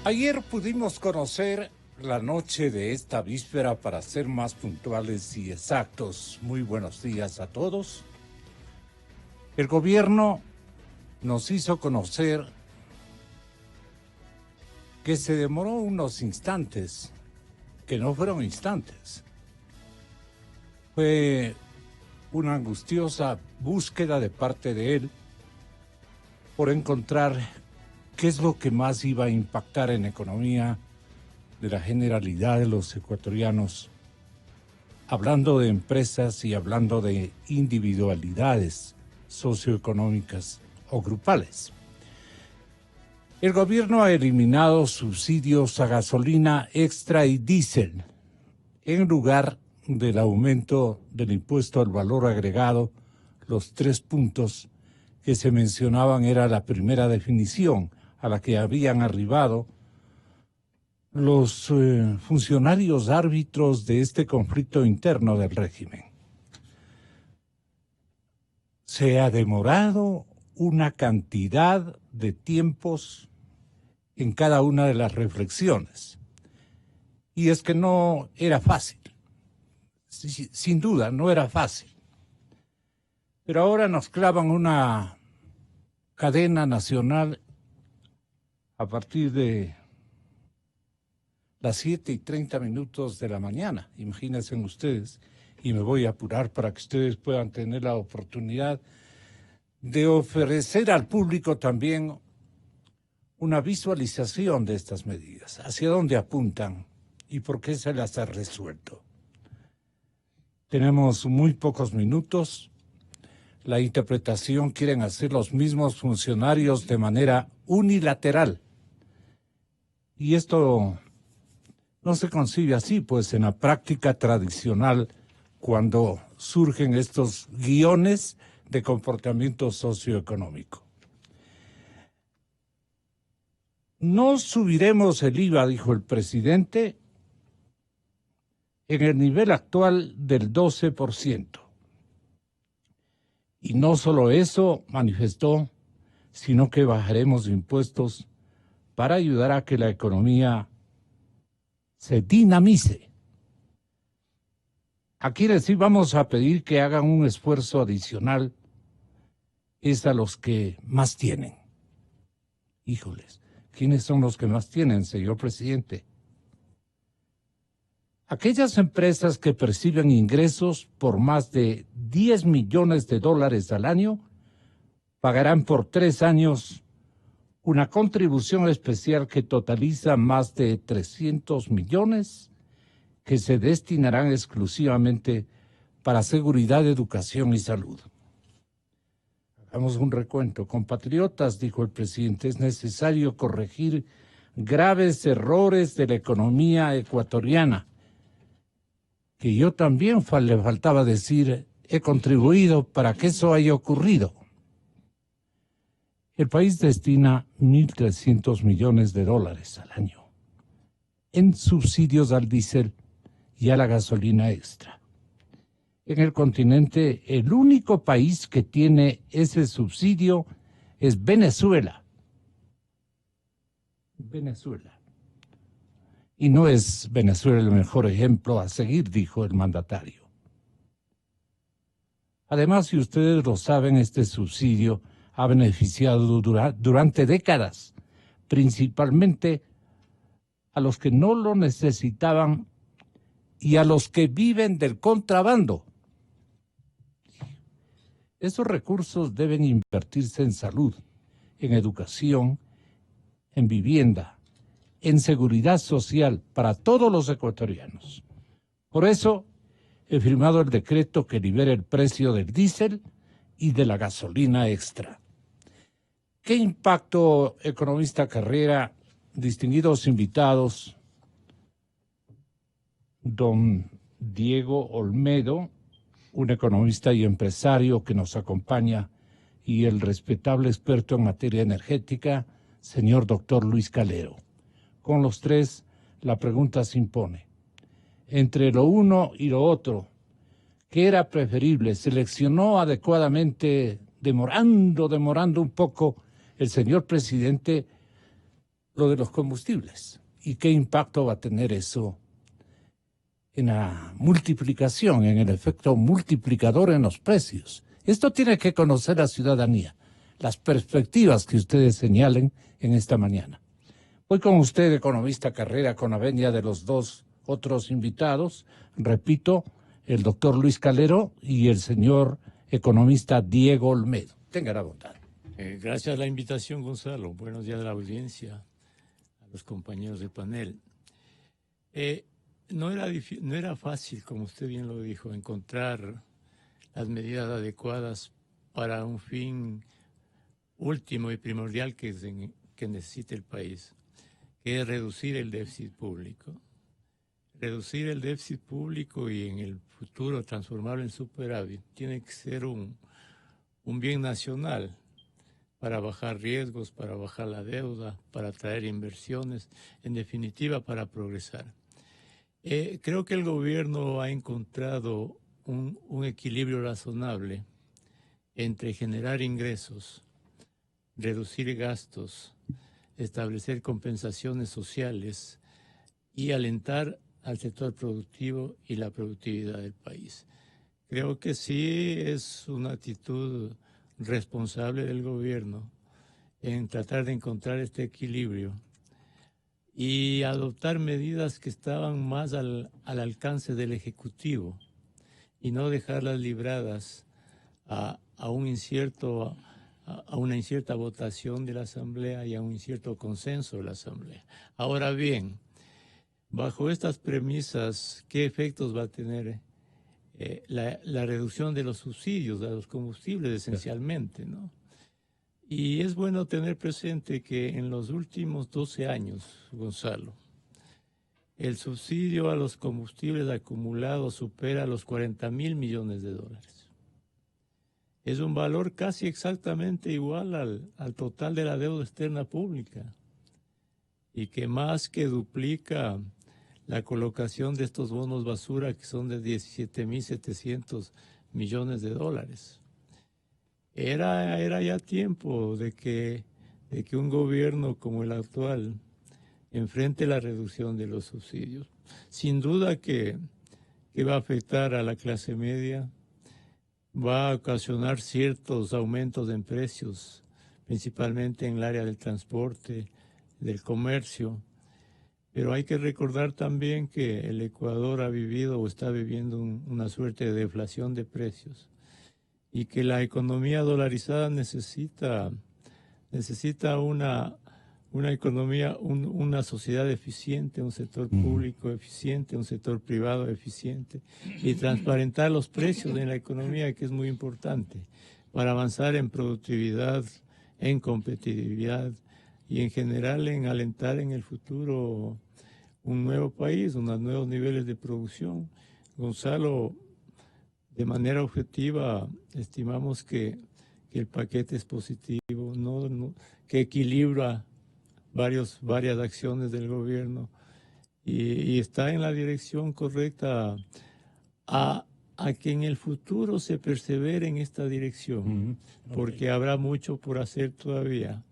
Ayer pudimos conocer la noche de esta víspera, para ser más puntuales y exactos. Muy buenos días a todos. El gobierno nos hizo conocer que se demoró unos instantes, que no fueron instantes. Fue una angustiosa búsqueda de parte de él por encontrar qué es lo que más iba a impactar en la economía de la generalidad de los ecuatorianos, hablando de empresas y hablando de individualidades socioeconómicas o grupales. El gobierno ha eliminado subsidios a gasolina extra y diésel en lugar del aumento del impuesto al valor agregado. Los 3 puntos que se mencionaban era la primera definición a la que habían arribado los funcionarios árbitros de este conflicto interno del régimen. Se ha demorado una cantidad de tiempos en cada una de las reflexiones. Y es que no era fácil. Sin duda, no era fácil. Pero ahora nos clavan una cadena nacional a partir de las 7:30 de la mañana, imagínense ustedes, y me voy a apurar para que ustedes puedan tener la oportunidad de ofrecer al público también una visualización de estas medidas, hacia dónde apuntan y por qué se las ha resuelto. Tenemos muy pocos minutos. La interpretación quieren hacer los mismos funcionarios de manera unilateral. Y esto no se concibe así, pues en la práctica tradicional, cuando surgen estos guiones de comportamiento socioeconómico. No subiremos el IVA, dijo el presidente, en el nivel actual del 12%. Y no solo eso, manifestó, sino que bajaremos impuestos para ayudar a que la economía se dinamice. A quienes sí vamos a pedir que hagan un esfuerzo adicional es a los que más tienen. Híjoles, ¿quiénes son los que más tienen, señor presidente? Aquellas empresas que perciben ingresos por más de 10 millones de dólares al año pagarán por 3 años una contribución especial que totaliza más de 300 millones que se destinarán exclusivamente para seguridad, educación y salud. Hagamos un recuento. Compatriotas, dijo el presidente, es necesario corregir graves errores de la economía ecuatoriana, que yo también le faltaba decir, he contribuido para que eso haya ocurrido. El país destina 1.300 millones de dólares al año en subsidios al diésel y a la gasolina extra. En el continente, el único país que tiene ese subsidio es Venezuela. Venezuela. Y no es Venezuela el mejor ejemplo a seguir, dijo el mandatario. Además, si ustedes lo saben, este subsidio ha beneficiado durante décadas, principalmente a los que no lo necesitaban y a los que viven del contrabando. Esos recursos deben invertirse en salud, en educación, en vivienda, en seguridad social para todos los ecuatorianos. Por eso he firmado el decreto que libera el precio del diésel y de la gasolina extra. ¿Qué impacto, economista Carrera, distinguidos invitados, don Diego Olmedo, un economista y empresario que nos acompaña, y el respetable experto en materia energética, señor doctor Luis Calero? Con los tres, la pregunta se impone. Entre lo uno y lo otro, ¿qué era preferible? ¿Seleccionó adecuadamente, demorando un poco el señor presidente lo de los combustibles y qué impacto va a tener eso en la multiplicación, en el efecto multiplicador en los precios. Esto tiene que conocer la ciudadanía, las perspectivas que ustedes señalen en esta mañana. Voy con usted, economista Carrera, con la venia de los dos otros invitados. Repito, el doctor Luis Calero y el señor economista Diego Olmedo. Tenga la bondad. Gracias a la invitación, Gonzalo. Buenos días a la audiencia, a los compañeros del panel. No era fácil, como usted bien lo dijo, encontrar las medidas adecuadas para un fin último y primordial que necesita el país, que es reducir el déficit público. Reducir el déficit público y en el futuro transformarlo en superávit tiene que ser un bien nacional para bajar riesgos, para bajar la deuda, para atraer inversiones, en definitiva para progresar. Creo que el gobierno ha encontrado un equilibrio razonable entre generar ingresos, reducir gastos, establecer compensaciones sociales y alentar al sector productivo y la productividad del país. Creo que sí es una actitud responsable del gobierno en tratar de encontrar este equilibrio y adoptar medidas que estaban más al alcance del Ejecutivo y no dejarlas libradas a una incierta votación de la Asamblea y a un incierto consenso de la Asamblea. Ahora bien, bajo estas premisas, ¿qué efectos va a tener la reducción de los subsidios a los combustibles esencialmente, ¿no? Y es bueno tener presente que en los últimos 12 años, Gonzalo, el subsidio a los combustibles acumulados supera los 40.000 millones de dólares. Es un valor casi exactamente igual al total de la deuda externa pública y que más que duplica la colocación de estos bonos basura que son de 17.700 millones de dólares. Era ya tiempo de que un gobierno como el actual enfrente la reducción de los subsidios. Sin duda que va a afectar a la clase media, va a ocasionar ciertos aumentos en precios, principalmente en el área del transporte, del comercio. Pero hay que recordar también que el Ecuador ha vivido o está viviendo una suerte de deflación de precios y que la economía dolarizada necesita una economía, una sociedad eficiente, un sector público eficiente, un sector privado eficiente y transparentar los precios en la economía, que es muy importante para avanzar en productividad, en competitividad y en general en alentar en el futuro un nuevo país, unos nuevos niveles de producción. Gonzalo, de manera objetiva, estimamos que el paquete es positivo, que equilibra varias acciones del gobierno y está en la dirección correcta a que en el futuro se persevere en esta dirección, porque habrá mucho por hacer todavía,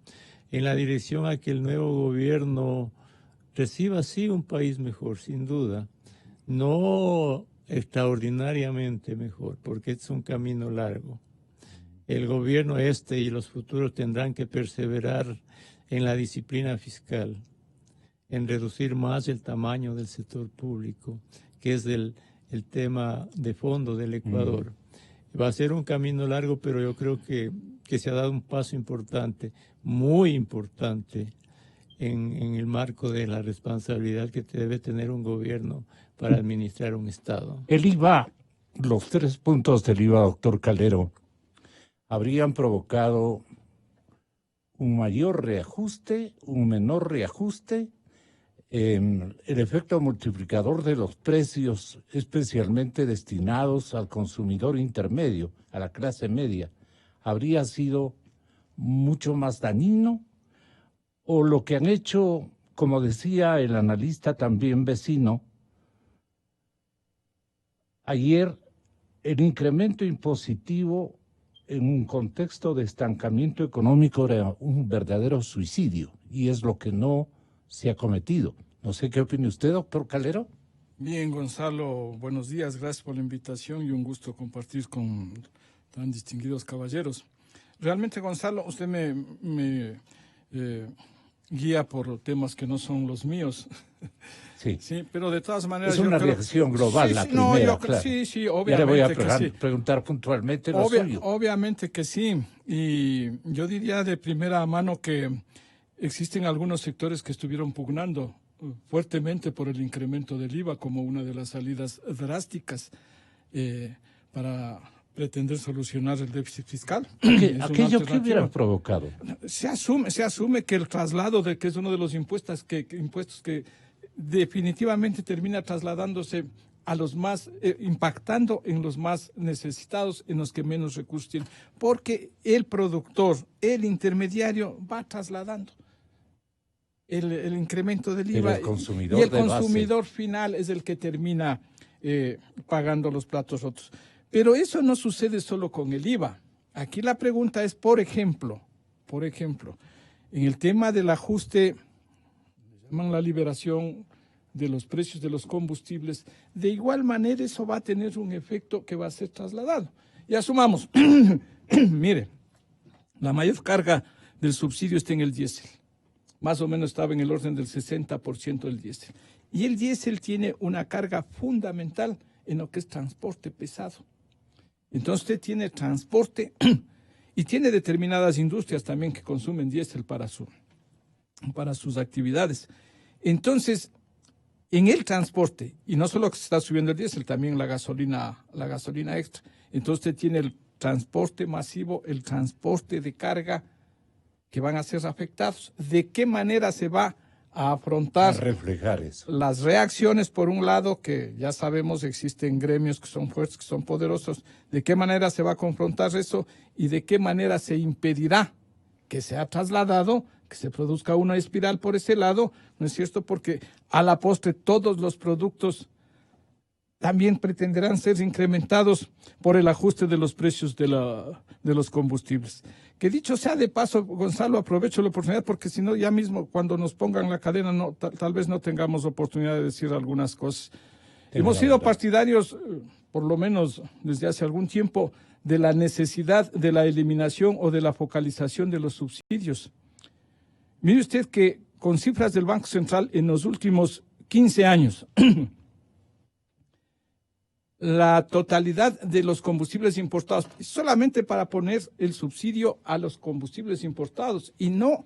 en la dirección a que el nuevo gobierno reciba sí un país mejor, sin duda, no extraordinariamente mejor, porque es un camino largo. El gobierno y los futuros tendrán que perseverar en la disciplina fiscal, en reducir más el tamaño del sector público, que es el tema de fondo del Ecuador. Va a ser un camino largo, pero yo creo que se ha dado un paso importante, muy importante, en el marco de la responsabilidad que debe tener un gobierno para administrar un Estado. El IVA, los 3 puntos del IVA, doctor Calero, habrían provocado un mayor reajuste, un menor reajuste, el efecto multiplicador de los precios, especialmente destinados al consumidor intermedio, a la clase media, habría sido mucho más dañino, o lo que han hecho, como decía el analista también vecino, ayer el incremento impositivo en un contexto de estancamiento económico era un verdadero suicidio, y es lo que no se ha cometido. No sé qué opina usted, doctor Calero. Bien, Gonzalo, buenos días, gracias por la invitación y un gusto compartir con tan distinguidos caballeros. Realmente, Gonzalo, usted me guía por temas que no son los míos. Sí. Sí, pero de todas maneras... Es una reacción global la primera, claro. Sí, obviamente. Ya le voy a que sí. preguntar puntualmente lo suyo. Obviamente que sí. Y yo diría de primera mano que existen algunos sectores que estuvieron pugnando fuertemente por el incremento del IVA como una de las salidas drásticas para pretender solucionar el déficit fiscal. Aquello que hubieran provocado. Se asume que el traslado de que es uno de los impuestos que definitivamente termina trasladándose a los más, impactando en los más necesitados, en los que menos recursos tienen, porque el productor, el intermediario va trasladando el incremento del IVA, y el consumidor final es el que termina pagando los platos rotos. Pero eso no sucede solo con el IVA. Aquí la pregunta es, por ejemplo, en el tema del ajuste, llaman la liberación de los precios de los combustibles, de igual manera eso va a tener un efecto que va a ser trasladado. Y asumamos, mire, la mayor carga del subsidio está en el diésel. Más o menos estaba en el orden del 60% del diésel. Y el diésel tiene una carga fundamental en lo que es transporte pesado. Entonces usted tiene transporte y tiene determinadas industrias también que consumen diésel para sus actividades. Entonces, en el transporte, y no solo que se está subiendo el diésel, también la gasolina extra. Entonces usted tiene el transporte masivo, el transporte de carga que van a ser afectados. ¿De qué manera se va a afrontar? A reflejar eso. Las reacciones, por un lado, que ya sabemos existen gremios que son fuertes, que son poderosos. ¿De qué manera se va a confrontar eso? ¿Y de qué manera se impedirá que sea trasladado, que se produzca una espiral por ese lado? ¿No es cierto? Porque a la postre todos los productos también pretenderán ser incrementados por el ajuste de los precios de los combustibles. Que dicho sea de paso, Gonzalo, aprovecho la oportunidad porque si no, ya mismo cuando nos pongan la cadena, tal vez no tengamos oportunidad de decir algunas cosas. Hemos sido partidarios, por lo menos desde hace algún tiempo, de la necesidad de la eliminación o de la focalización de los subsidios. Mire usted que con cifras del Banco Central en los últimos 15 años, la totalidad de los combustibles importados, solamente para poner el subsidio a los combustibles importados y no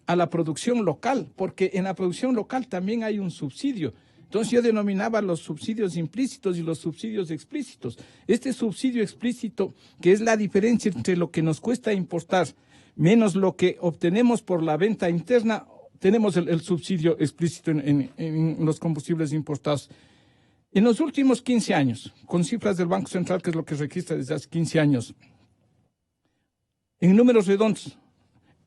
a la producción local, porque en la producción local también hay un subsidio. Entonces yo denominaba los subsidios implícitos y los subsidios explícitos. Este subsidio explícito, que es la diferencia entre lo que nos cuesta importar menos lo que obtenemos por la venta interna, tenemos el subsidio explícito en los combustibles importados. En los últimos 15 años, con cifras del Banco Central, que es lo que registra desde hace 15 años, en números redondos,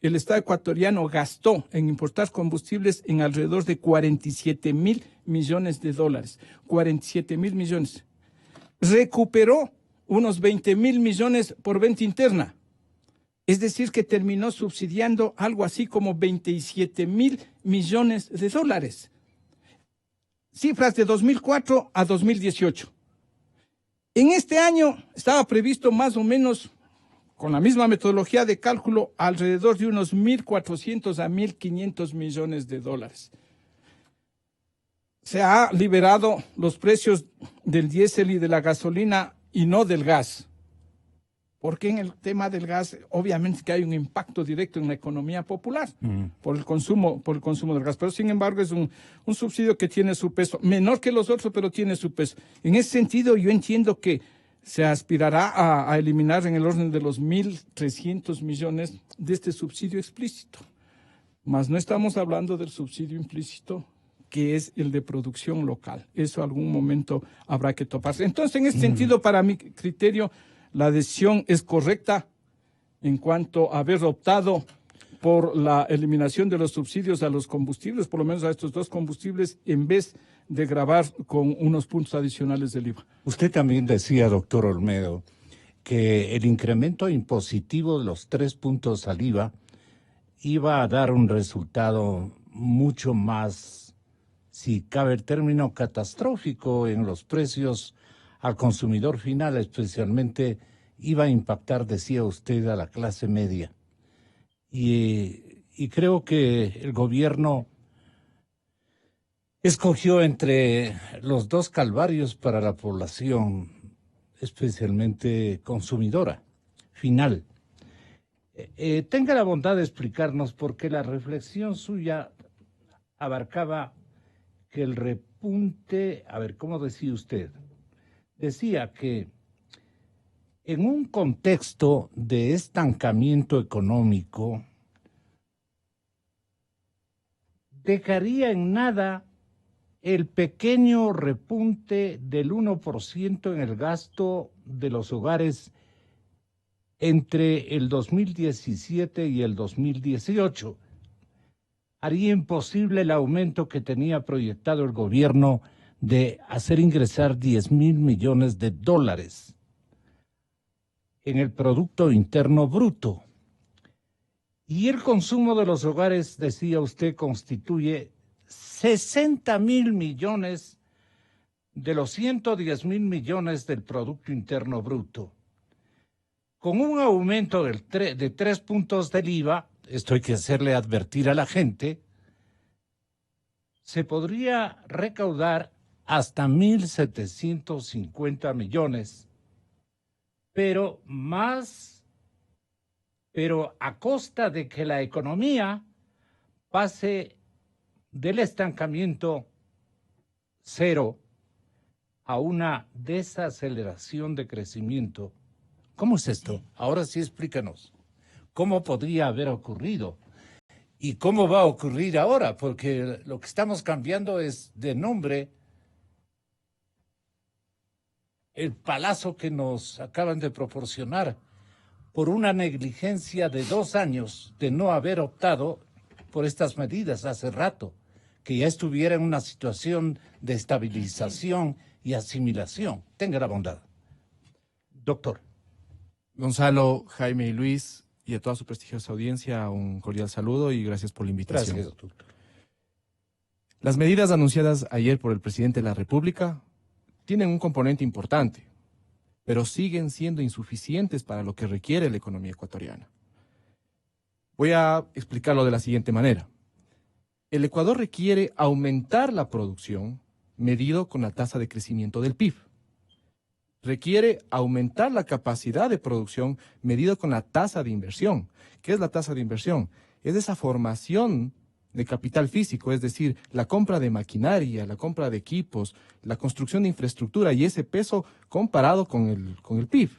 el Estado ecuatoriano gastó en importar combustibles en alrededor de 47.000 millones de dólares. 47.000 millones. Recuperó unos 20.000 millones por venta interna. Es decir, que terminó subsidiando algo así como 27.000 millones de dólares. Cifras de 2004 a 2018. En este año estaba previsto más o menos, con la misma metodología de cálculo, alrededor de unos 1.400 a 1.500 millones de dólares. Se ha liberado los precios del diésel y de la gasolina y no del gas. Porque en el tema del gas, obviamente que hay un impacto directo en la economía popular por el consumo del gas. Pero sin embargo es un subsidio que tiene su peso, menor que los otros, pero tiene su peso. En ese sentido yo entiendo que se aspirará a eliminar en el orden de los 1.300 millones de este subsidio explícito. Mas no estamos hablando del subsidio implícito, que es el de producción local. Eso algún momento habrá que toparse. Entonces, en ese sentido, para mi criterio, la decisión es correcta en cuanto a haber optado por la eliminación de los subsidios a los combustibles, por lo menos a estos dos combustibles, en vez de gravar con unos puntos adicionales del IVA. Usted también decía, doctor Olmedo, que el incremento impositivo de los 3 puntos al IVA iba a dar un resultado mucho más, si cabe el término, catastrófico en los precios al consumidor final, especialmente iba a impactar, decía usted, a la clase media. Y creo que el gobierno escogió entre los dos calvarios para la población, especialmente consumidora, final. Tenga la bondad de explicarnos, porque la reflexión suya abarcaba que el repunte, a ver, ¿cómo decía usted? Decía que en un contexto de estancamiento económico, dejaría en nada el pequeño repunte del 1% en el gasto de los hogares entre el 2017 y el 2018. Haría imposible el aumento que tenía proyectado el gobierno de hacer ingresar 10,000 millones de dólares en el Producto Interno Bruto. Y el consumo de los hogares, decía usted, constituye 60,000 millones de los 110,000 millones del Producto Interno Bruto. Con un aumento de 3 puntos del IVA, esto hay que hacerle advertir a la gente, se podría recaudar hasta 1,750 millones, pero a costa de que la economía pase del estancamiento cero a una desaceleración de crecimiento. ¿Cómo es esto? Ahora sí explícanos. ¿Cómo podría haber ocurrido? ¿Y cómo va a ocurrir ahora? Porque lo que estamos cambiando es de nombre. El palazo que nos acaban de proporcionar por una negligencia de 2 años de no haber optado por estas medidas hace rato, que ya estuviera en una situación de estabilización y asimilación. Tenga la bondad. Doctor. Gonzalo, Jaime y Luis, y a toda su prestigiosa audiencia, un cordial saludo y gracias por la invitación. Gracias, doctor. Las medidas anunciadas ayer por el presidente de la República tienen un componente importante, pero siguen siendo insuficientes para lo que requiere la economía ecuatoriana. Voy a explicarlo de la siguiente manera. El Ecuador requiere aumentar la producción medido con la tasa de crecimiento del PIB. Requiere aumentar la capacidad de producción medido con la tasa de inversión. ¿Qué es la tasa de inversión? Es esa formación de capital físico, es decir, la compra de maquinaria, la compra de equipos, la construcción de infraestructura y ese peso comparado con el PIB.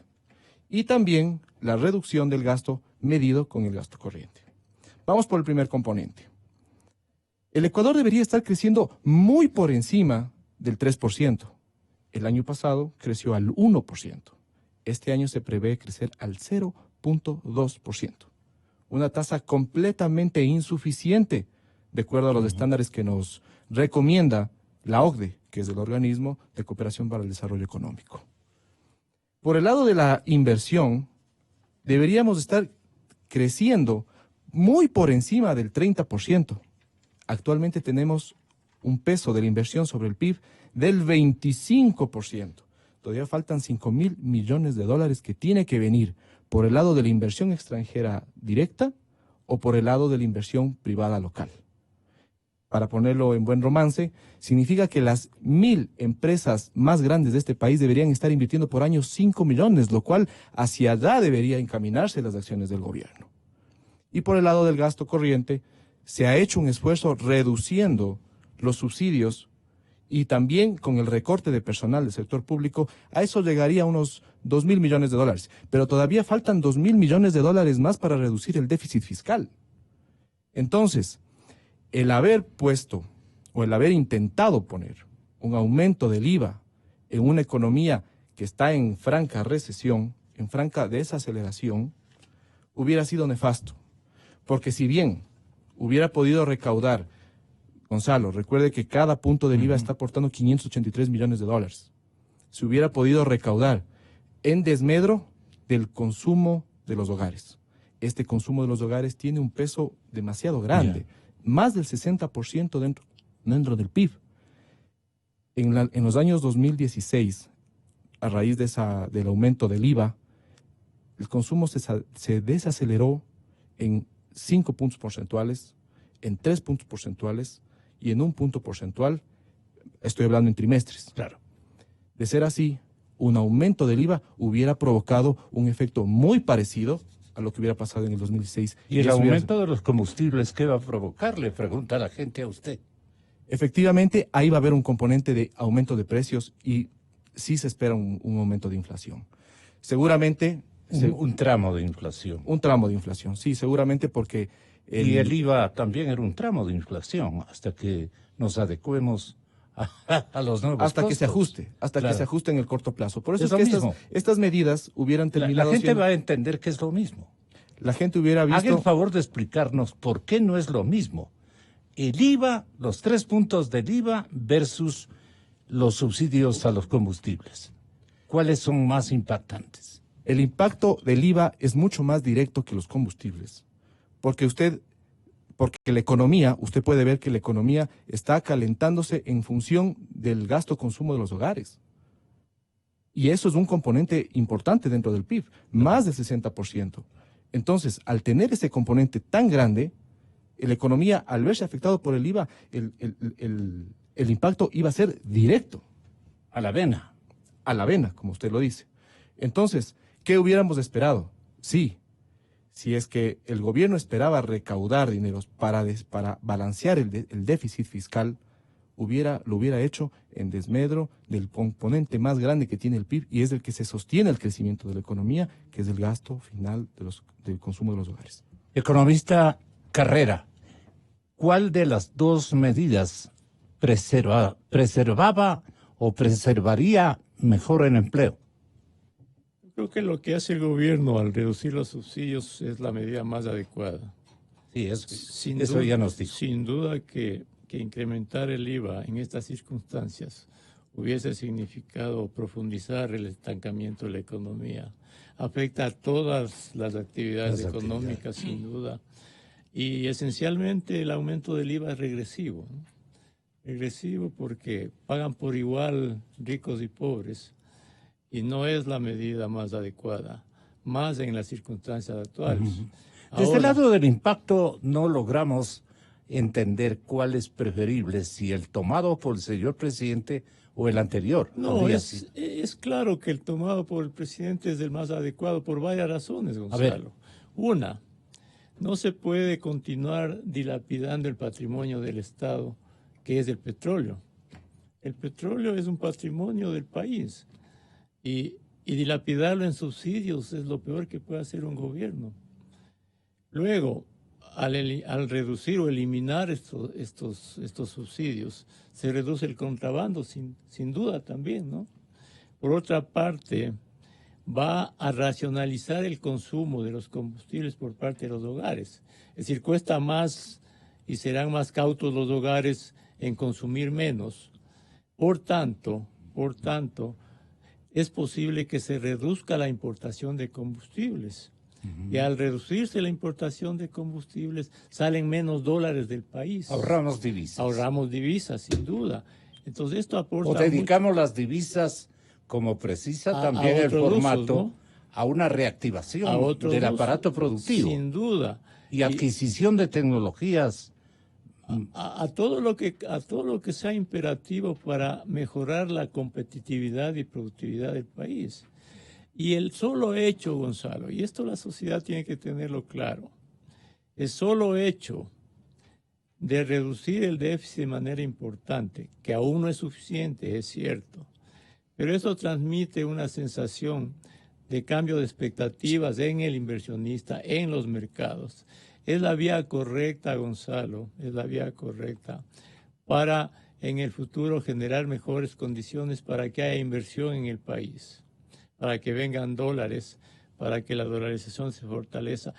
Y también la reducción del gasto medido con el gasto corriente. Vamos por el primer componente. El Ecuador debería estar creciendo muy por encima del 3%. El año pasado creció al 1%. Este año se prevé crecer al 0.2%. Una tasa completamente insuficiente de acuerdo a los estándares que nos recomienda la OCDE, que es el Organismo de Cooperación para el Desarrollo Económico. Por el lado de la inversión, deberíamos estar creciendo muy por encima del 30%. Actualmente tenemos un peso de la inversión sobre el PIB del 25%. Todavía faltan 5,000 millones de dólares que tiene que venir por el lado de la inversión extranjera directa o por el lado de la inversión privada local. Para ponerlo en buen romance, significa que las 1,000 empresas más grandes de este país deberían estar invirtiendo por año 5 millones, lo cual hacia allá debería encaminarse las acciones del gobierno. Y por el lado del gasto corriente, se ha hecho un esfuerzo reduciendo los subsidios y también con el recorte de personal del sector público, a eso llegaría a unos 2,000 millones de dólares. Pero todavía faltan 2,000 millones de dólares más para reducir el déficit fiscal. Entonces, el haber puesto o el haber intentado poner un aumento del IVA en una economía que está en franca recesión, en franca desaceleración, hubiera sido nefasto. Porque si bien hubiera podido recaudar, Gonzalo, recuerde que cada punto del IVA está aportando 583 millones de dólares. Se hubiera podido recaudar en desmedro del consumo de los hogares. Este consumo de los hogares tiene un peso demasiado grande. más del 60% dentro del PIB. En los años 2016, a raíz del aumento del IVA, el consumo se desaceleró en 5 puntos porcentuales, en 3 puntos porcentuales y en 1 punto porcentual. Estoy hablando en trimestres. Claro. De ser así, un aumento del IVA hubiera provocado un efecto muy parecido a lo que hubiera pasado en el 2016. ¿Y el aumento de los combustibles qué va a provocar? Le pregunta la gente a usted. Efectivamente, ahí va a haber un componente de aumento de precios y sí se espera un aumento de inflación. Seguramente... Un tramo de inflación. Un tramo de inflación, sí, seguramente porque... Y el IVA también era un tramo de inflación, hasta que nos adecuemos a los nuevos hasta costos. Que se ajuste, hasta Claro. que se ajuste en el corto plazo. Por eso es lo que mismo. estas medidas hubieran terminado La gente siendo... va a entender que es lo mismo. La gente hubiera visto... Haga el favor de explicarnos por qué no es lo mismo. El IVA, los 3 puntos del IVA versus los subsidios a los combustibles. ¿Cuáles son más impactantes? El impacto del IVA es mucho más directo que los combustibles, porque la economía, usted puede ver que la economía está calentándose en función del gasto-consumo de los hogares. Y eso es un componente importante dentro del PIB, más del 60%. Entonces, al tener ese componente tan grande, la economía, al verse afectado por el IVA, el impacto iba a ser directo. A la vena. A la vena, como usted lo dice. Entonces, ¿qué hubiéramos esperado? Sí, si es que el gobierno esperaba recaudar dineros para balancear el déficit fiscal, lo hubiera hecho en desmedro del componente más grande que tiene el PIB y es el que se sostiene el crecimiento de la economía, que es el gasto final del consumo de los hogares. Economista Carrera, ¿cuál de las dos medidas preservaba o preservaría mejor el empleo? Creo que lo que hace el gobierno al reducir los subsidios es la medida más adecuada. Sí, eso Duda, ya nos dijo. Sin duda que incrementar el IVA en estas circunstancias hubiese significado profundizar el estancamiento de la economía. Afecta a todas las actividades económicas, sin duda. Y esencialmente el aumento del IVA es regresivo, ¿no? Regresivo porque pagan por igual ricos y pobres. Y no es la medida más adecuada, más en las circunstancias actuales. Desde el lado del impacto no logramos entender cuál es preferible, si el tomado por el señor presidente o el anterior. No, es claro que el tomado por el presidente es el más adecuado por varias razones, Gonzalo. Una, no se puede continuar dilapidando el patrimonio del Estado, que es el petróleo. El petróleo es un patrimonio del país. Y dilapidarlo en subsidios es lo peor que puede hacer un gobierno. Luego, al reducir o eliminar estos subsidios, se reduce el contrabando, sin duda también, ¿no? Por otra parte, va a racionalizar el consumo de los combustibles por parte de los hogares. Es decir, cuesta más y serán más cautos los hogares en consumir menos. Por tanto, es posible que se reduzca la importación de combustibles. Y al reducirse la importación de combustibles, salen menos dólares del país. Ahorramos divisas. Ahorramos divisas, sin duda. Entonces esto aporta... O dedicamos las divisas, como precisa también el formato, usos, ¿no? a una reactivación del aparato productivo. Sin duda. Y adquisición de tecnologías. A todo lo que sea imperativo para mejorar la competitividad y productividad del país. Y el solo hecho, Gonzalo, y esto la sociedad tiene que tenerlo claro, el solo hecho de reducir el déficit de manera importante, que aún no es suficiente, es cierto, pero eso transmite una sensación de cambio de expectativas en el inversionista, en los mercados. Es la vía correcta, Gonzalo, es la vía correcta para en el futuro generar mejores condiciones para que haya inversión en el país, para que vengan dólares, para que la dolarización se fortalezca.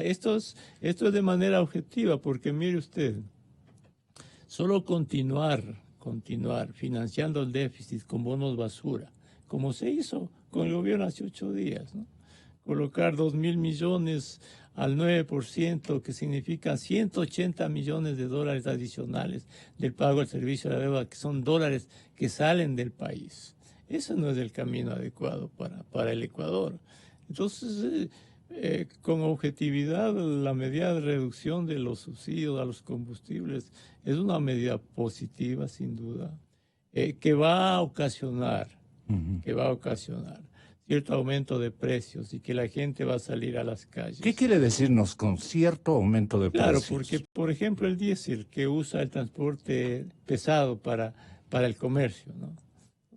Esto es de manera objetiva, porque mire usted, solo continuar financiando el déficit con bonos basura, como se hizo con el gobierno hace 8 días, ¿no? Colocar 2.000 millones al 9%, que significa 180 millones de dólares adicionales del pago del servicio de la deuda, que son dólares que salen del país. Ese no es el camino adecuado para el Ecuador. Entonces, con objetividad, la medida de reducción de los subsidios a los combustibles es una medida positiva, sin duda, que va a ocasionar cierto aumento de precios y que la gente va a salir a las calles. ¿Qué quiere decirnos con cierto aumento de Claro, precios? porque, por ejemplo, el diésel que usa el transporte pesado para el comercio, ¿no?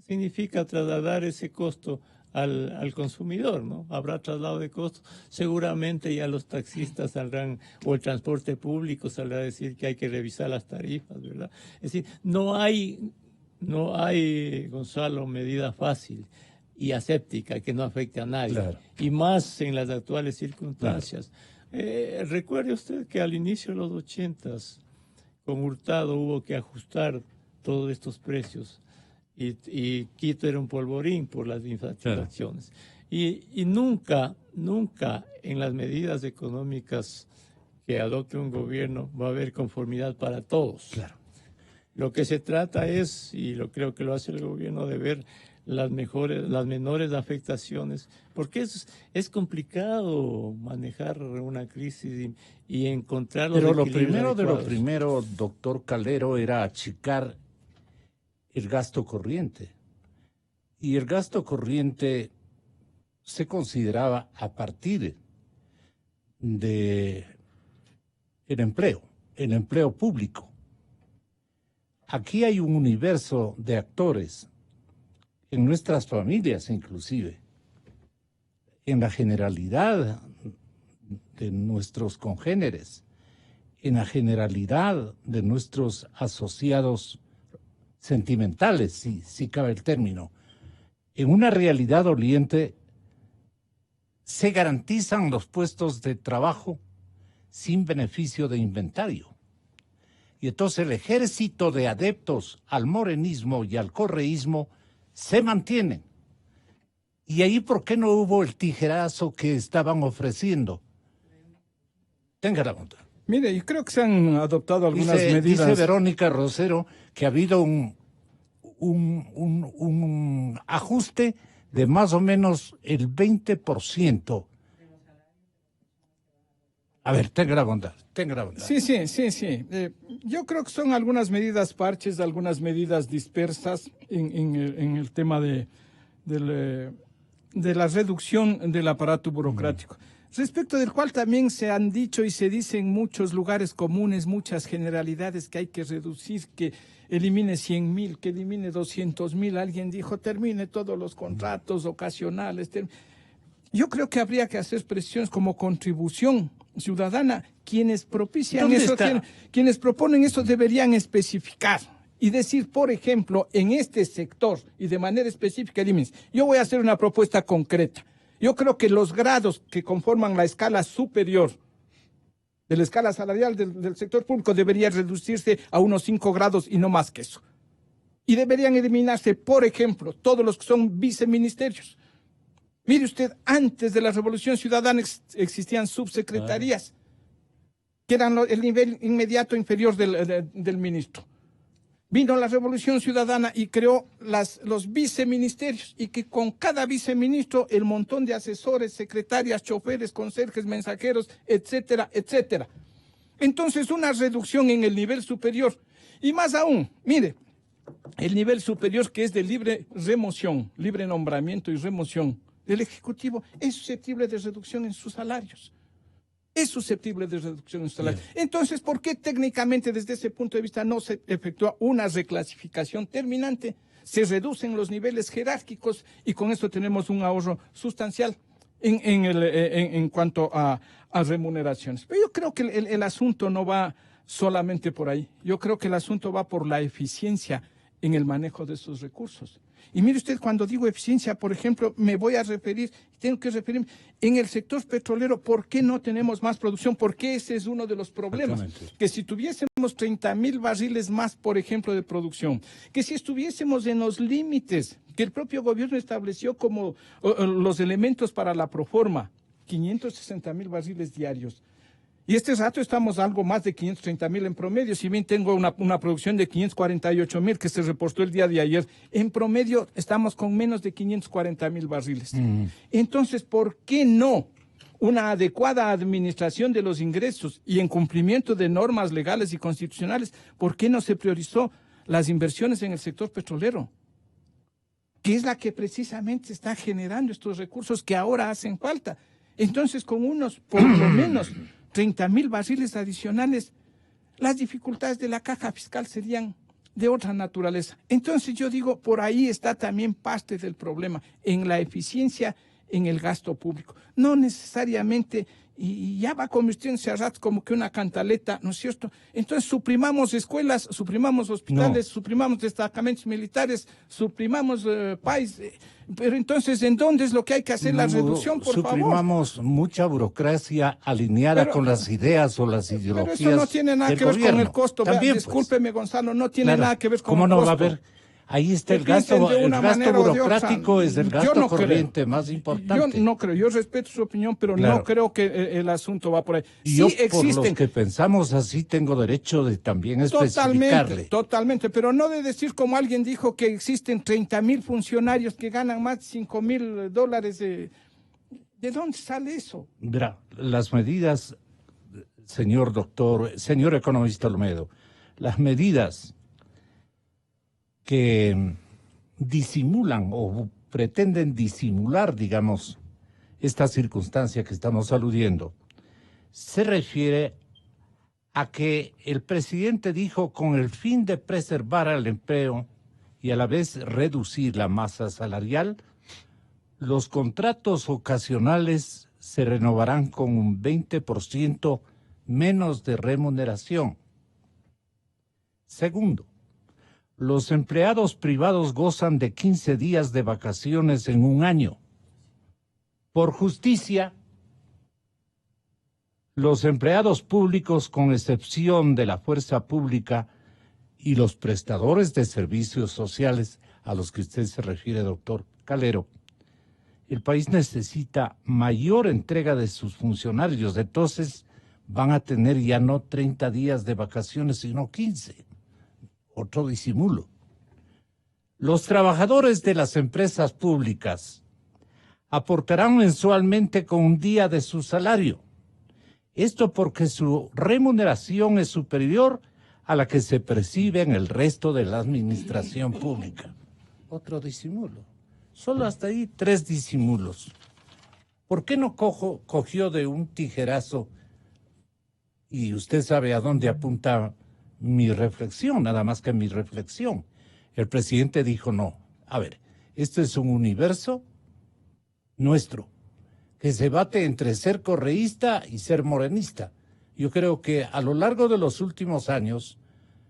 Significa trasladar ese costo al consumidor, ¿no? Habrá traslado de costos. Seguramente ya los taxistas saldrán, o el transporte público saldrá a decir que hay que revisar las tarifas, ¿verdad? Es decir, no hay, Gonzalo, medida fácil y aséptica que no afecte a nadie, claro, y más en las actuales circunstancias. Claro. Recuerde usted que al inicio de los 80s, con Hurtado hubo que ajustar todos estos precios, y Quito era un polvorín por las inflaciones. Claro. Y nunca en las medidas económicas que adopte un gobierno va a haber conformidad para todos. Claro. Lo que se trata es, y creo que lo hace el gobierno, de ver las menores afectaciones, porque es complicado manejar una crisis y encontrar los equilibrios. Pero lo primero, doctor Calero, era achicar el gasto corriente. Y el gasto corriente se consideraba a partir de el empleo público. Aquí hay un universo de actores, en nuestras familias inclusive, en la generalidad de nuestros congéneres, en la generalidad de nuestros asociados sentimentales, si cabe el término. En una realidad doliente se garantizan los puestos de trabajo sin beneficio de inventario. Y entonces el ejército de adeptos al morenismo y al correísmo se mantienen. ¿Y ahí por qué no hubo el tijerazo que estaban ofreciendo? Tenga la bondad. Mire, yo creo que se han adoptado algunas medidas. Dice Verónica Rosero que ha habido un ajuste de más o menos el 20%. A ver, tenga la bondad. Sí. Yo creo que son algunas medidas parches, algunas medidas dispersas en el tema de la reducción del aparato burocrático. Respecto del cual también se han dicho y se dice en muchos lugares comunes, muchas generalidades que hay que reducir, que elimine 100.000, que elimine 200.000. Alguien dijo, termine todos los contratos ocasionales. Yo creo que habría que hacer presiones como contribución ciudadana. Quienes propician eso, quienes proponen eso deberían especificar y decir, por ejemplo, en este sector y de manera específica, yo voy a hacer una propuesta concreta. Yo creo que los grados que conforman la escala superior de la escala salarial del sector público debería reducirse a unos 5 grados y no más que eso. Y deberían eliminarse, por ejemplo, todos los que son viceministerios. Mire usted, antes de la Revolución Ciudadana existían subsecretarías, que eran el nivel inmediato inferior del ministro. Vino la Revolución Ciudadana y creó los viceministerios, y que con cada viceministro el montón de asesores, secretarias, choferes, conserjes, mensajeros, etcétera, etcétera. Entonces, una reducción en el nivel superior. Y más aún, mire, el nivel superior, que es de libre remoción, libre nombramiento y remoción del Ejecutivo, es susceptible de reducción en sus salarios. Es susceptible de reducción en sus salarios. Entonces, ¿por qué técnicamente desde ese punto de vista no se efectúa una reclasificación terminante? Se reducen los niveles jerárquicos y con esto tenemos un ahorro sustancial en cuanto a remuneraciones. Pero yo creo que el asunto no va solamente por ahí. Yo creo que el asunto va por la eficiencia en el manejo de esos recursos. Y mire usted, cuando digo eficiencia, por ejemplo, tengo que referirme en el sector petrolero. ¿Por qué no tenemos más producción? Porque ese es uno de los problemas. Que si tuviésemos 30.000 barriles más, por ejemplo, de producción, que si estuviésemos en los límites que el propio gobierno estableció como los elementos para la proforma, 560.000 barriles diarios. Y este rato estamos algo más de 530.000 en promedio. Si bien tengo una producción de 548.000 que se reportó el día de ayer, en promedio estamos con menos de 540.000 barriles. Entonces, ¿por qué no una adecuada administración de los ingresos y en cumplimiento de normas legales y constitucionales? ¿Por qué no se priorizó las inversiones en el sector petrolero, que es la que precisamente está generando estos recursos que ahora hacen falta? Entonces, con unos, por lo menos, 30.000 barriles adicionales, las dificultades de la caja fiscal serían de otra naturaleza. Entonces yo digo, por ahí está también parte del problema, en la eficiencia en el gasto público. No necesariamente, y ya va convirtiéndose a ratos como que una cantaleta, ¿no es cierto? Entonces suprimamos escuelas, suprimamos hospitales, suprimamos destacamentos militares, suprimamos país. Pero entonces, ¿en dónde es lo que hay que hacer la reducción, por favor? Suprimamos mucha burocracia alineada con las ideas o las ideologías. Pero eso no tiene nada que ver con el costo. También, discúlpeme, Gonzalo, no tiene nada que ver con ¿cómo el no costo? va a haber? Ahí está el gasto burocrático, es el gasto corriente más importante. Yo no creo, yo respeto su opinión, pero no creo que el asunto va por ahí. Y yo, por los que pensamos así, tengo derecho de también especificarle. Totalmente, pero no de decir como alguien dijo que existen 30.000 funcionarios que ganan más de $5.000. ¿De dónde sale eso? Verá, las medidas, señor doctor, señor economista Olmedo, las medidas que disimulan o pretenden disimular, digamos, esta circunstancia que estamos aludiendo, se refiere a que el presidente dijo con el fin de preservar el empleo y a la vez reducir la masa salarial, los contratos ocasionales se renovarán con un 20% menos de remuneración. Segundo, los empleados privados gozan de 15 días de vacaciones en un año. Por justicia, los empleados públicos, con excepción de la fuerza pública y los prestadores de servicios sociales a los que usted se refiere, doctor Calero, el país necesita mayor entrega de sus funcionarios. Entonces van a tener ya no 30 días de vacaciones, sino 15. Otro disimulo. Los trabajadores de las empresas públicas aportarán mensualmente con un día de su salario. Esto porque su remuneración es superior a la que se percibe en el resto de la administración pública. Otro disimulo. Solo hasta ahí 3 disimulos. ¿Por qué no cogió de un tijerazo? Y usted sabe a dónde apunta mi reflexión, nada más que mi reflexión. El presidente dijo no. A ver, esto es un universo nuestro, que se bate entre ser correísta y ser morenista. Yo creo que a lo largo de los últimos años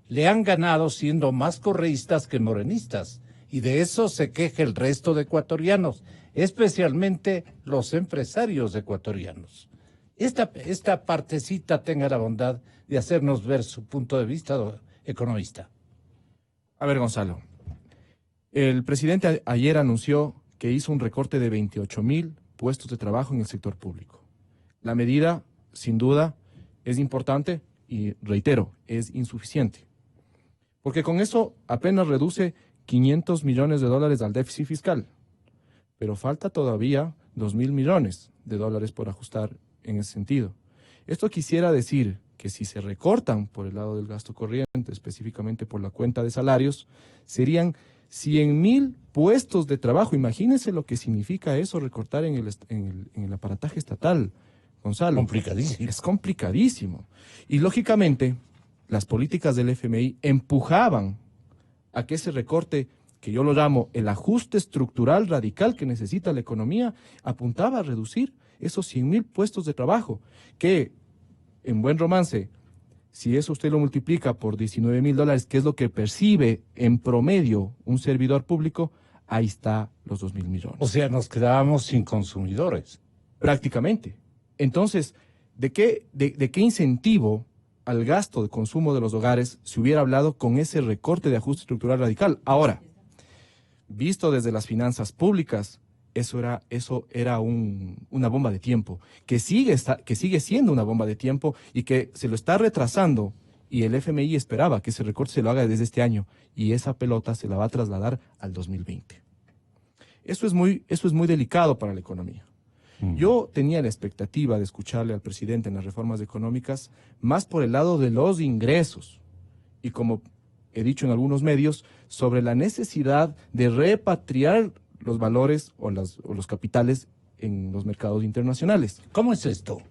le han ganado siendo más correístas que morenistas. Y de eso se queja el resto de ecuatorianos, especialmente los empresarios ecuatorianos. Esta partecita tenga la bondad de hacernos ver su punto de vista, economista. A ver, Gonzalo, el presidente ayer anunció que hizo un recorte de 28.000 puestos de trabajo en el sector público. La medida, sin duda, es importante y, reitero, es insuficiente. Porque con eso apenas reduce $500 millones al déficit fiscal. Pero falta todavía $2.000 millones por ajustar en ese sentido. Esto quisiera decir que si se recortan por el lado del gasto corriente, específicamente por la cuenta de salarios, serían 100.000 puestos de trabajo. Imagínense lo que significa eso, recortar en el aparataje estatal, Gonzalo. Complicadísimo. Es complicadísimo. Y lógicamente, las políticas del FMI empujaban a que ese recorte, que yo lo llamo el ajuste estructural radical que necesita la economía, apuntaba a reducir esos 100.000 puestos de trabajo, que en buen romance, si eso usted lo multiplica por $19.000, que es lo que percibe en promedio un servidor público, ahí está los $2.000 millones. O sea, nos quedábamos sin consumidores. Prácticamente. Entonces, ¿de qué incentivo al gasto de consumo de los hogares se hubiera hablado con ese recorte de ajuste estructural radical? Ahora, visto desde las finanzas públicas, eso era una bomba de tiempo, que sigue siendo una bomba de tiempo y que se lo está retrasando, y el FMI esperaba que ese recorte se lo haga desde este año, y esa pelota se la va a trasladar al 2020. Eso es muy delicado para la economía. Yo tenía la expectativa de escucharle al presidente en las reformas económicas más por el lado de los ingresos, y como he dicho en algunos medios, sobre la necesidad de repatriar los valores o los capitales en los mercados internacionales. ¿Cómo es esto?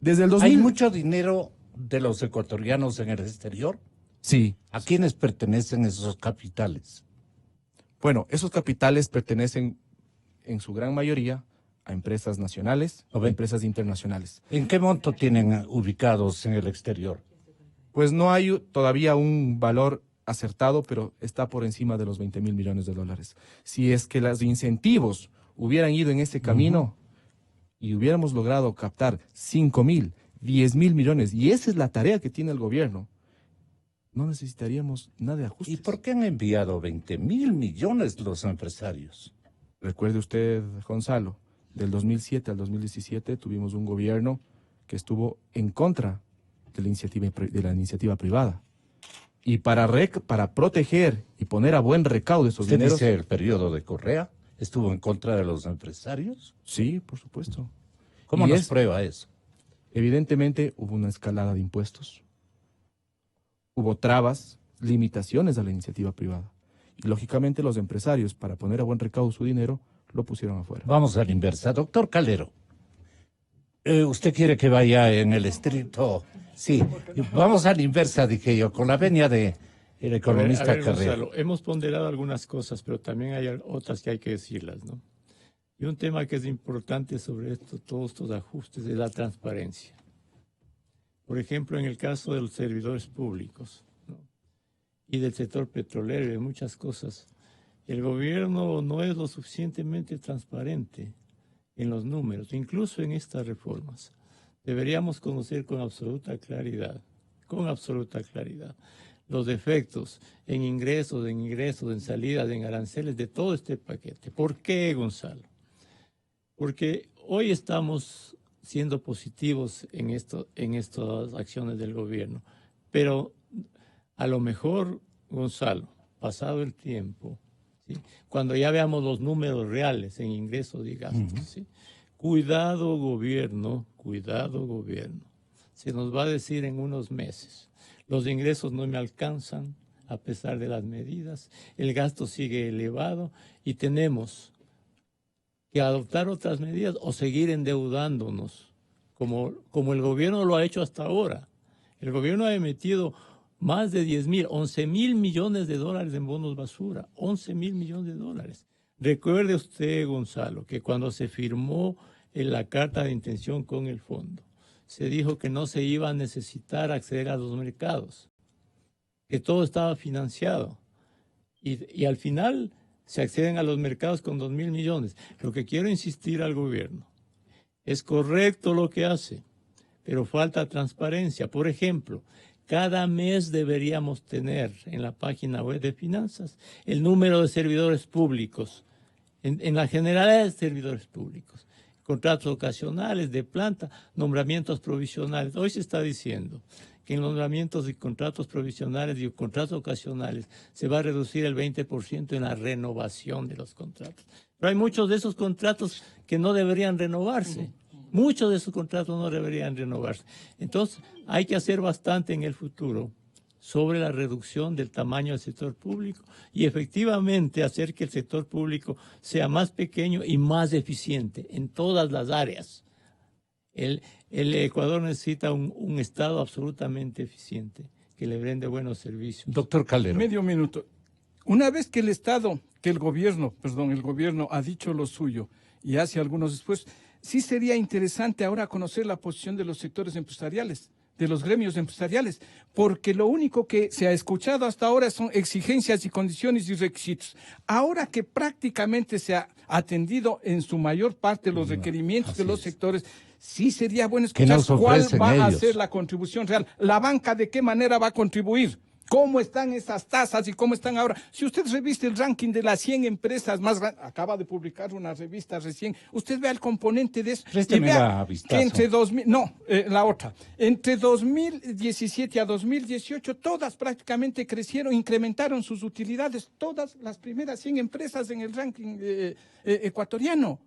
Desde el 2000... ¿Hay mucho dinero de los ecuatorianos en el exterior? Sí. ¿A quiénes pertenecen esos capitales? Bueno, esos capitales pertenecen en su gran mayoría a empresas nacionales o empresas internacionales. ¿En qué monto tienen ubicados en el exterior? Pues no hay todavía un valor acertado, pero está por encima de los 20.000 millones de dólares. Si es que los incentivos hubieran ido en ese camino y hubiéramos logrado captar 5.000, 10.000 millones, y esa es la tarea que tiene el gobierno, no necesitaríamos nada de ajustes. ¿Y por qué han enviado 20.000 millones los empresarios? Recuerde usted, Gonzalo, del 2007 al 2017 tuvimos un gobierno que estuvo en contra de la iniciativa privada. Y para proteger y poner a buen recaudo esos ¿Usted dineros... dice el periodo de Correa estuvo en contra de los empresarios? Sí, por supuesto. ¿Cómo nos prueba eso? Evidentemente hubo una escalada de impuestos, hubo trabas, limitaciones a la iniciativa privada. Y lógicamente los empresarios, para poner a buen recaudo su dinero, lo pusieron afuera. Vamos a la inversa. Doctor Calero, ¿usted quiere que vaya en el estricto? Sí, vamos a la inversa, dije yo, con la venia de el economista Carrera. Gonzalo, hemos ponderado algunas cosas, pero también hay otras que hay que decirlas, ¿no? Y un tema que es importante sobre todos estos ajustes es la transparencia. Por ejemplo, en el caso de los servidores públicos, ¿no? Y del sector petrolero y de muchas cosas, el gobierno no es lo suficientemente transparente en los números, incluso en estas reformas. Deberíamos conocer con absoluta claridad, los efectos en ingresos, en salidas, en aranceles de todo este paquete. ¿Por qué, Gonzalo? Porque hoy estamos siendo positivos en estas acciones del gobierno, pero a lo mejor, Gonzalo, pasado el tiempo, ¿sí? Cuando ya veamos los números reales en ingresos y gastos, ¿sí? Cuidado gobierno, se nos va a decir en unos meses, los ingresos no me alcanzan a pesar de las medidas, el gasto sigue elevado y tenemos que adoptar otras medidas o seguir endeudándonos, como el gobierno lo ha hecho hasta ahora. El gobierno ha emitido más de 11.000 millones de dólares en bonos basura, 11.000 millones de dólares. Recuerde usted, Gonzalo, que cuando se firmó en la carta de intención con el fondo, se dijo que no se iba a necesitar acceder a los mercados, que todo estaba financiado. Y al final se acceden a los mercados con 2.000 millones. Lo que quiero insistir al gobierno, es correcto lo que hace, pero falta transparencia. Por ejemplo, cada mes deberíamos tener en la página web de finanzas el número de servidores públicos, en la generalidad de servidores públicos, contratos ocasionales de planta, nombramientos provisionales. Hoy se está diciendo que en nombramientos y contratos provisionales y contratos ocasionales se va a reducir el 20% en la renovación de los contratos. Pero hay muchos de esos contratos que no deberían renovarse. Muchos de esos contratos no deberían renovarse. Entonces, hay que hacer bastante en el futuro sobre la reducción del tamaño del sector público y efectivamente hacer que el sector público sea más pequeño y más eficiente en todas las áreas. El Ecuador necesita un Estado absolutamente eficiente que le brinde buenos servicios. Doctor Calero. Medio minuto. Una vez que el gobierno ha dicho lo suyo y hace algunos después, sí sería interesante ahora conocer la posición de los sectores empresariales, de los gremios empresariales, porque lo único que se ha escuchado hasta ahora son exigencias y condiciones y requisitos. Ahora que prácticamente se ha atendido en su mayor parte los requerimientos de los sectores, sí sería bueno escuchar cuál va a ser la contribución real. La banca, ¿de qué manera va a contribuir? ¿Cómo están esas tasas y cómo están ahora? Si usted reviste el ranking de las 100 empresas más grandes, acaba de publicar una revista recién, usted vea el componente de eso. Présteme y vea la vistazo. que entre 2000, la otra, entre 2017 a 2018, todas prácticamente crecieron, incrementaron sus utilidades, todas las primeras 100 empresas en el ranking ecuatoriano.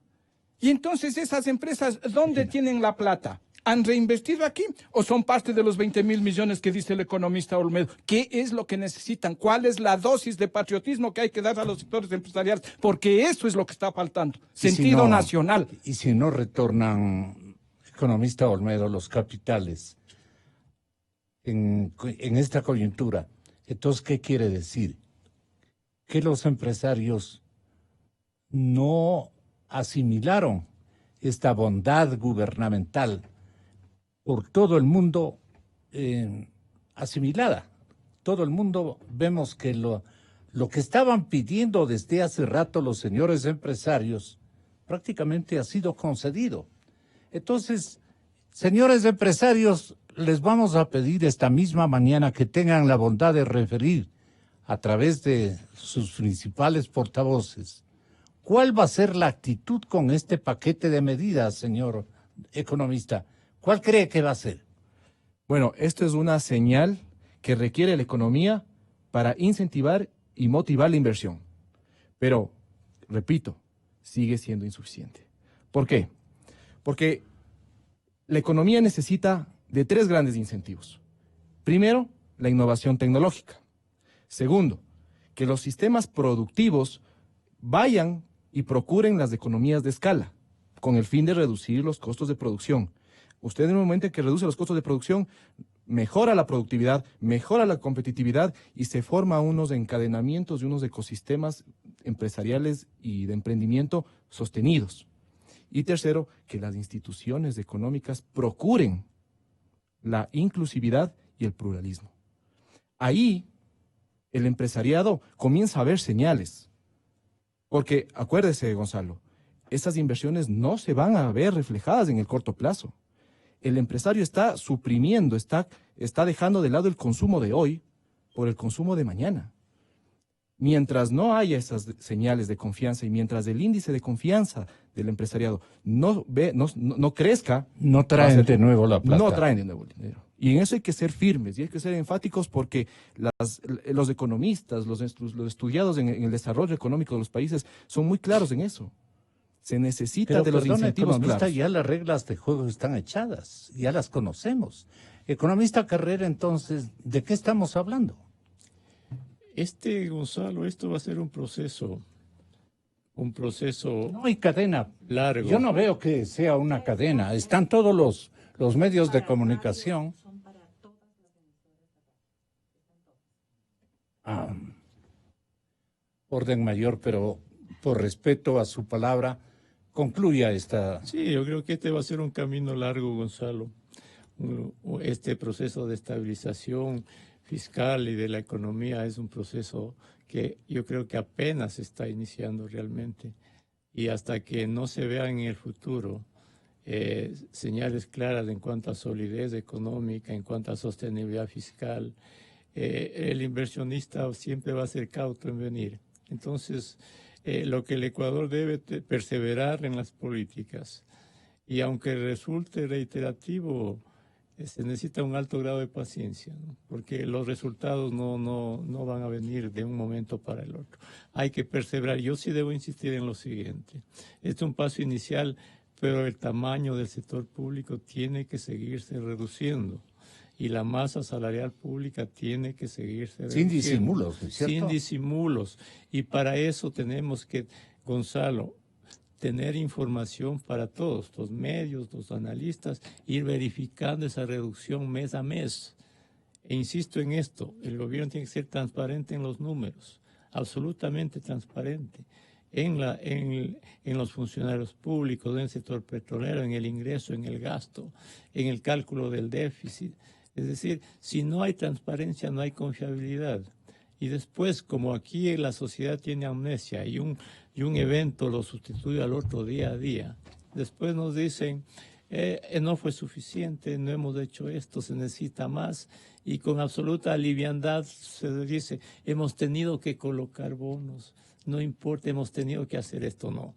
Y entonces esas empresas, ¿dónde tienen la plata? ¿Han reinvestido aquí o son parte de los 20.000 millones que dice el economista Olmedo? ¿Qué es lo que necesitan? ¿Cuál es la dosis de patriotismo que hay que dar a los sectores empresariales? Porque eso es lo que está faltando. Sentido nacional. Y si no retornan, economista Olmedo, los capitales en esta coyuntura, entonces, ¿qué quiere decir? Que los empresarios no asimilaron esta bondad gubernamental por todo el mundo asimilada. Todo el mundo vemos que lo que estaban pidiendo desde hace rato los señores empresarios prácticamente ha sido concedido. Entonces, señores empresarios, les vamos a pedir esta misma mañana que tengan la bondad de referir a través de sus principales portavoces cuál va a ser la actitud con este paquete de medidas, señor economista. ¿Cuál cree que va a ser? Bueno, esto es una señal que requiere la economía para incentivar y motivar la inversión. Pero, repito, sigue siendo insuficiente. ¿Por qué? Porque la economía necesita de 3 grandes incentivos. Primero, la innovación tecnológica. Segundo, que los sistemas productivos vayan y procuren las economías de escala, con el fin de reducir los costos de producción. Usted en el momento en que reduce los costos de producción, mejora la productividad, mejora la competitividad y se forman unos encadenamientos y unos ecosistemas empresariales y de emprendimiento sostenidos. Y tercero, que las instituciones económicas procuren la inclusividad y el pluralismo. Ahí el empresariado comienza a ver señales. Porque acuérdese, Gonzalo, esas inversiones no se van a ver reflejadas en el corto plazo. El empresario está suprimiendo, está dejando de lado el consumo de hoy por el consumo de mañana. Mientras no haya esas señales de confianza y mientras el índice de confianza del empresariado no crezca... No traen de nuevo la plata. No traen de nuevo el dinero. Y en eso hay que ser firmes y hay que ser enfáticos porque los economistas, los estudiados en el desarrollo económico de los países son muy claros en eso. Se necesita de los incentivos claros. Ya las reglas de juego están echadas, ya las conocemos. Economista Carrera, entonces, ¿de qué estamos hablando? Gonzalo, esto va a ser un proceso No hay cadena largo. Yo no veo que sea una cadena. Están todos los medios de comunicación. Orden mayor, pero por respeto a su palabra, concluya esta... Sí, yo creo que este va a ser un camino largo, Gonzalo. Este proceso de estabilización fiscal y de la economía es un proceso que yo creo que apenas está iniciando realmente. Y hasta que no se vean en el futuro señales claras en cuanto a solidez económica, en cuanto a sostenibilidad fiscal, el inversionista siempre va a ser cauto en venir. Entonces, lo que el Ecuador debe perseverar en las políticas. Y aunque resulte reiterativo, se necesita un alto grado de paciencia, ¿no? Porque los resultados no van a venir de un momento para el otro. Hay que perseverar. Yo sí debo insistir en lo siguiente. Este es un paso inicial, pero el tamaño del sector público tiene que seguirse reduciendo. Y la masa salarial pública tiene que seguirse reduciendo. Sin disimulos, ¿cierto? Sin disimulos. Y para eso tenemos que, Gonzalo, tener información para todos, los medios, los analistas, ir verificando esa reducción mes a mes. E insisto en esto, el gobierno tiene que ser transparente en los números, absolutamente transparente, en los funcionarios públicos, en el sector petrolero, en el ingreso, en el gasto, en el cálculo del déficit. Es decir, si no hay transparencia, no hay confiabilidad. Y después, como aquí la sociedad tiene amnesia y un evento lo sustituye al otro día a día, después nos dicen, no fue suficiente, no hemos hecho esto, se necesita más, y con absoluta liviandad se dice, hemos tenido que colocar bonos, no importa, hemos tenido que hacer esto, no.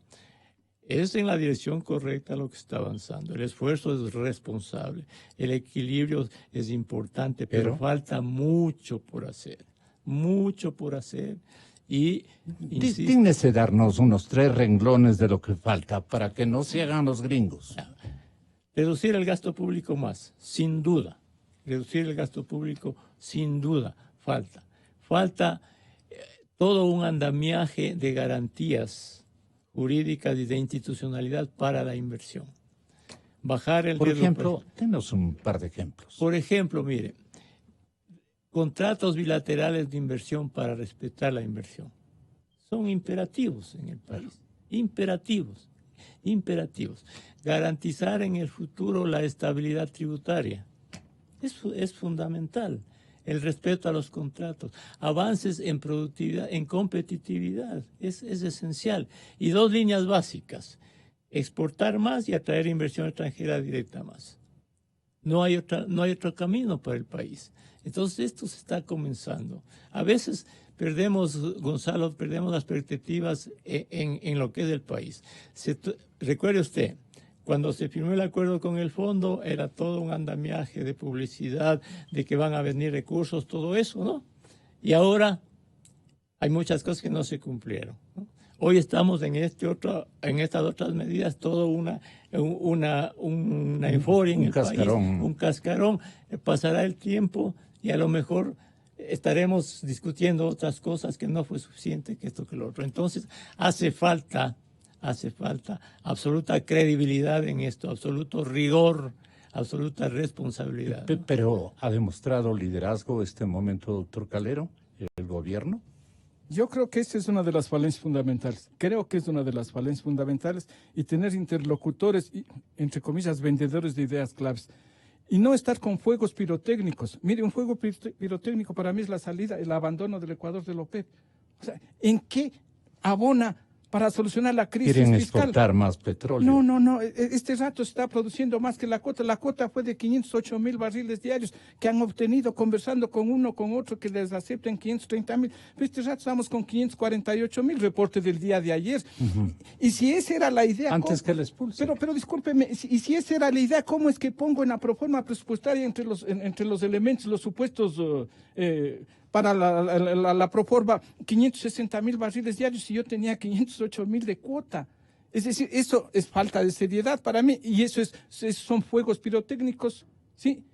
Es en la dirección correcta lo que está avanzando, el esfuerzo es responsable, el equilibrio es importante, pero falta mucho por hacer, y Dígnese darnos unos 3 renglones de lo que falta para que no se hagan los gringos. Reducir el gasto público más, sin duda. Reducir el gasto público, sin duda, falta. Falta todo un andamiaje de garantías jurídicas y de institucionalidad para la inversión. Bajar el Por riesgo. ejemplo, denos un par de ejemplos. Por ejemplo, mire, contratos bilaterales de inversión para respetar la inversión. Son imperativos en el país. Imperativos. Garantizar en el futuro la estabilidad tributaria. Es fundamental. El respeto a los contratos. Avances en productividad, en competitividad. Es esencial. Y 2 líneas básicas. Exportar más y atraer inversión extranjera directa más. No hay otro camino para el país. Entonces esto se está comenzando. A veces Gonzalo, perdemos las perspectivas en lo que es el país. Recuerde usted, cuando se firmó el acuerdo con el fondo, era todo un andamiaje de publicidad, de que van a venir recursos, todo eso, ¿no? Y ahora hay muchas cosas que no se cumplieron, ¿no? Hoy estamos en estas otras medidas, todo una euforia en el país, un cascarón. Pasará el tiempo y a lo mejor estaremos discutiendo otras cosas que no fue suficiente, que esto, que lo otro. Entonces, hace falta absoluta credibilidad en esto, absoluto rigor, absoluta responsabilidad, ¿no? Pero ¿ha demostrado liderazgo este momento, doctor Calero, el gobierno? Yo creo que esa es una de las falencias fundamentales. Y tener interlocutores, entre comillas, vendedores de ideas claves. Y no estar con fuegos pirotécnicos. Mire, un fuego pirotécnico para mí es la salida, el abandono del Ecuador de la OPEP. O sea, ¿en qué abona para solucionar la crisis Quieren fiscal? exportar más petróleo. No. Este rato se está produciendo más que la cuota. La cuota fue de 508,000 barriles diarios que han obtenido conversando con uno, con otro, que les acepten 530,000. Pero este rato estamos con 548,000, reporte del día de ayer. Y si esa era la idea... Antes que la expulsen. Pero discúlpeme, y si esa era la idea, ¿cómo es que pongo en la proforma presupuestaria entre los elementos, los supuestos... para la proforma 560,000 barriles diarios y yo tenía 508,000 de cuota? Es decir, eso es falta de seriedad para mí y son fuegos pirotécnicos, ¿sí?,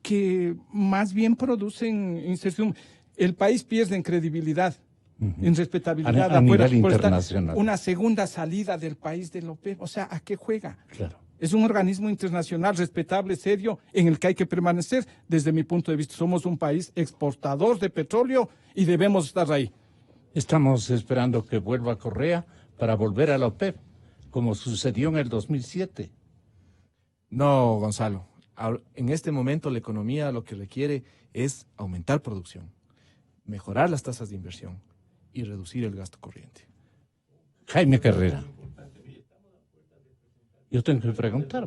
que más bien producen inserción. El país pierde en credibilidad, en respetabilidad a afuera, nivel por estar internacional. una segunda salida del país de la OPEP. O sea, ¿a qué juega? Claro. Es un organismo internacional respetable, serio, en el que hay que permanecer. Desde mi punto de vista, somos un país exportador de petróleo y debemos estar ahí. Estamos esperando que vuelva Correa para volver a la OPEP, como sucedió en el 2007. No, Gonzalo. En este momento la economía lo que requiere es aumentar producción, mejorar las tasas de inversión y reducir el gasto corriente. Jaime Carrera. Yo tengo que preguntar.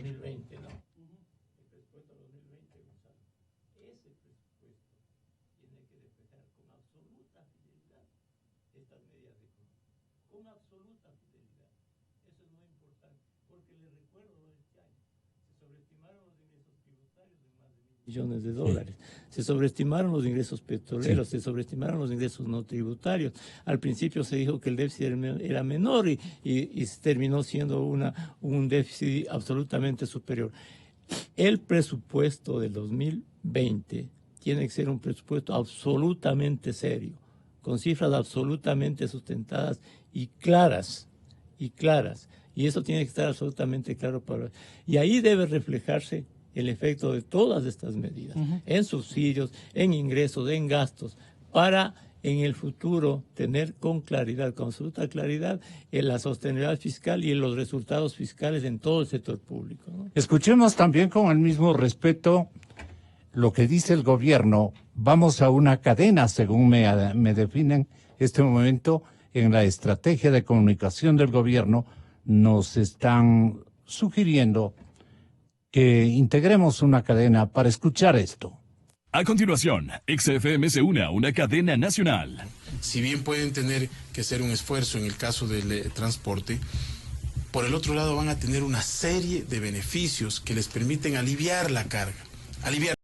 Millones de dólares. Se sobreestimaron los ingresos petroleros, se sobreestimaron los ingresos no tributarios. Al principio se dijo que el déficit era menor y terminó siendo un déficit absolutamente superior. El presupuesto del 2020 tiene que ser un presupuesto absolutamente serio, con cifras absolutamente sustentadas y claras. Y eso tiene que estar absolutamente claro y ahí debe reflejarse el efecto de todas estas medidas, en subsidios, en ingresos, en gastos, para en el futuro tener con absoluta claridad, en la sostenibilidad fiscal y en los resultados fiscales en todo el sector público, ¿no? Escuchemos también con el mismo respeto lo que dice el gobierno. Vamos a una cadena, según me definen este momento, en la estrategia de comunicación del gobierno, nos están sugiriendo que integremos una cadena para escuchar esto. A continuación, XFM se une a una cadena nacional. Si bien pueden tener que hacer un esfuerzo en el caso del transporte, por el otro lado van a tener una serie de beneficios que les permiten aliviar la carga, aliviar